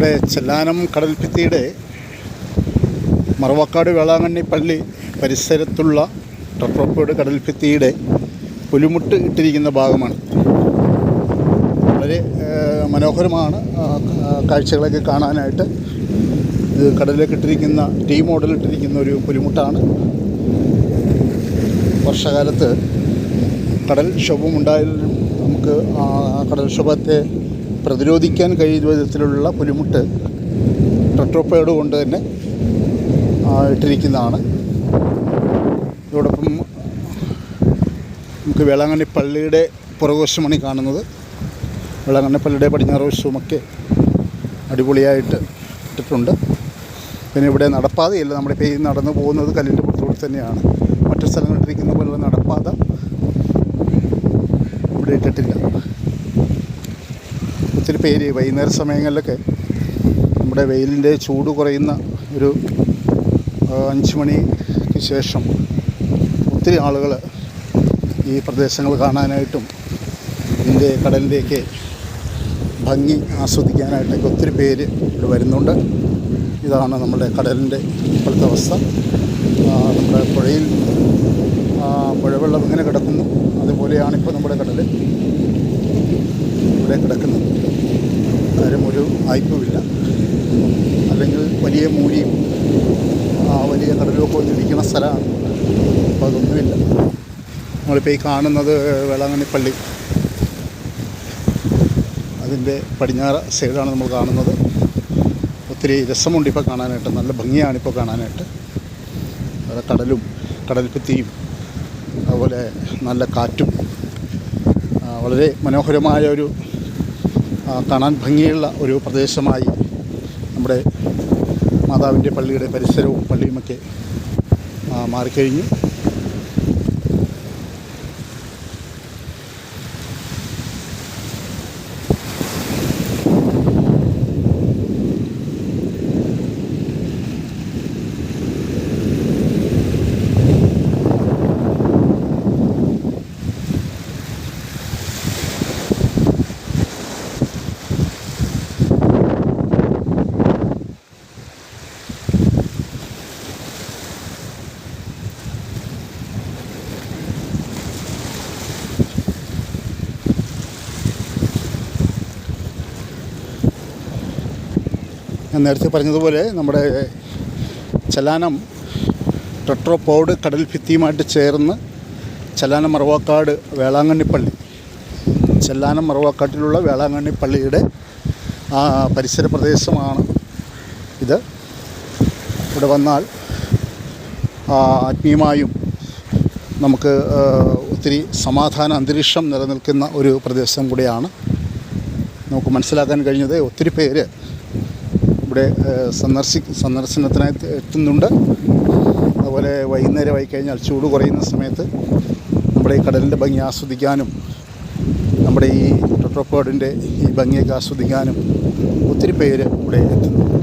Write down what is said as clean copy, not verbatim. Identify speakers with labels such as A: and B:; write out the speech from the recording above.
A: നമ്മുടെ ചെല്ലാനം കടൽഭിത്തിയുടെ മറവക്കാട് വേളാങ്കണ്ണി പള്ളി പരിസരത്തുള്ള ടട്രോപ്പോഡ് കടൽഭിത്തിയുടെ പുലിമുട്ട് ഇട്ടിരിക്കുന്ന ഭാഗമാണ്. വളരെ മനോഹരമാണ് കാഴ്ചകളൊക്കെ കാണാനായിട്ട്. ഇത് കടലിലേക്ക് ഇട്ടിരിക്കുന്ന ടീ മോഡൽ ഇട്ടിരിക്കുന്ന ഒരു പുലിമുട്ടാണ്. വർഷകാലത്ത് കടൽക്ഷോഭമുണ്ടായാലും നമുക്ക് കടൽക്ഷോഭത്തെ പ്രതിരോധിക്കാൻ കഴിയുന്ന വിധത്തിലുള്ള പുലിമുട്ട് ടട്രോപ്പോഡ് കൊണ്ട് തന്നെ ഇട്ടിരിക്കുന്നതാണ്. ഇതോടൊപ്പം നമുക്ക് വേളാങ്കണ്ണി പള്ളിയുടെ പുറകുവശമാണ് കാണുന്നത്. വേളാങ്കണ്ണി പള്ളിയുടെ പടിഞ്ഞാറ് വശവുമൊക്കെ അടിപൊളിയായിട്ട് ഇട്ടിട്ടുണ്ട്. പിന്നെ ഇവിടെ നടപ്പാതയില്ല. നമ്മളിപ്പോൾ ഈ നടന്നു പോകുന്നത് കല്ലിൻ്റെ പുറത്തുകൂടി തന്നെയാണ്. മറ്റു സ്ഥലങ്ങളിലിരിക്കുന്ന പോലുള്ള നടപ്പാത ഇവിടെ ഇട്ടിട്ടില്ല. ഒത്തിരി പേര് വൈകുന്നേര സമയങ്ങളിലൊക്കെ നമ്മുടെ വെയിലിൻ്റെ ചൂട് കുറയുന്ന ഒരു 5 മണിക്ക് ശേഷം ഒത്തിരി ആളുകൾ ഈ പ്രദേശങ്ങൾ കാണാനായിട്ടും ഇതിൻ്റെ കടലിലേക്ക് ഭംഗി ആസ്വദിക്കാനായിട്ടൊക്കെ ഒത്തിരി പേര് ഇവിടെ വരുന്നുണ്ട്. ഇതാണ് നമ്മുടെ കടലിൻ്റെ ഇപ്പോഴത്തെ അവസ്ഥ. നമ്മുടെ പുഴയിൽ പുഴവെള്ളം ഇങ്ങനെ കിടക്കുന്നു. അതുപോലെയാണ് ഇപ്പോൾ നമ്മുടെ കടൽ ഇവിടെ കിടക്കുന്നത്. കാര്യം ഒരു വായ്പുമില്ല, അല്ലെങ്കിൽ വലിയ മൂരിയും വലിയ കടലുമൊക്കെ വന്നിരിക്കുന്ന സ്ഥലമാണ്. അപ്പോൾ അതൊന്നുമില്ല. നമ്മളിപ്പോൾ ഈ കാണുന്നത് വേളാങ്കണ്ണി പള്ളി, അതിൻ്റെ പടിഞ്ഞാറ് സൈഡാണ് നമ്മൾ കാണുന്നത്. ഒത്തിരി രസമുണ്ട് ഇപ്പോൾ കാണാനായിട്ട്. നല്ല ഭംഗിയാണിപ്പോൾ കാണാനായിട്ട്. അവിടെ കടലും കടൽഭിത്തിയും അതുപോലെ നല്ല കാറ്റും വളരെ മനോഹരമായ ഒരു കാണാൻ ഭംഗിയുള്ള ഒരു പ്രദേശമായി നമ്മുടെ മാതാവിൻ്റെ പള്ളിയുടെ പരിസരവും പള്ളിയുമൊക്കെ മാറിക്കഴിഞ്ഞു. ഞാൻ നേരത്തെ പറഞ്ഞതുപോലെ നമ്മുടെ ചെല്ലാനം ടട്രോപ്പോഡ് കടൽഭിത്തിയുമായിട്ട് ചേർന്ന് ചെല്ലാനം മറവക്കാട് വേളാങ്കണ്ണി പള്ളി, ചെല്ലാനം മറവക്കാട്ടിലുള്ള വേളാങ്കണ്ണി പള്ളിയുടെ പരിസര പ്രദേശമാണ് ഇത്. ഇവിടെ വന്നാൽ ആത്മീയമായും നമുക്ക് ഒത്തിരി സമാധാന അന്തരീക്ഷം നിലനിൽക്കുന്ന ഒരു പ്രദേശം കൂടിയാണ്. നമുക്ക് മനസ്സിലാക്കാൻ കഴിഞ്ഞത് ഒത്തിരി പേര് ഇവിടെ സന്ദർശനത്തിനായി എത്തുന്നുണ്ട്. അതുപോലെ വൈകുന്നേരമായി കഴിഞ്ഞാൽ ചൂട് കുറയുന്ന സമയത്ത് നമ്മുടെ ഈ കടലിൻ്റെ ഭംഗി ആസ്വദിക്കാനും നമ്മുടെ ഈ ടട്രോപ്പോഡിൻ്റെ ഈ ഭംഗിയൊക്കെ ആസ്വദിക്കാനും ഒത്തിരി പേര് ഇവിടെ എത്തുന്നുണ്ട്.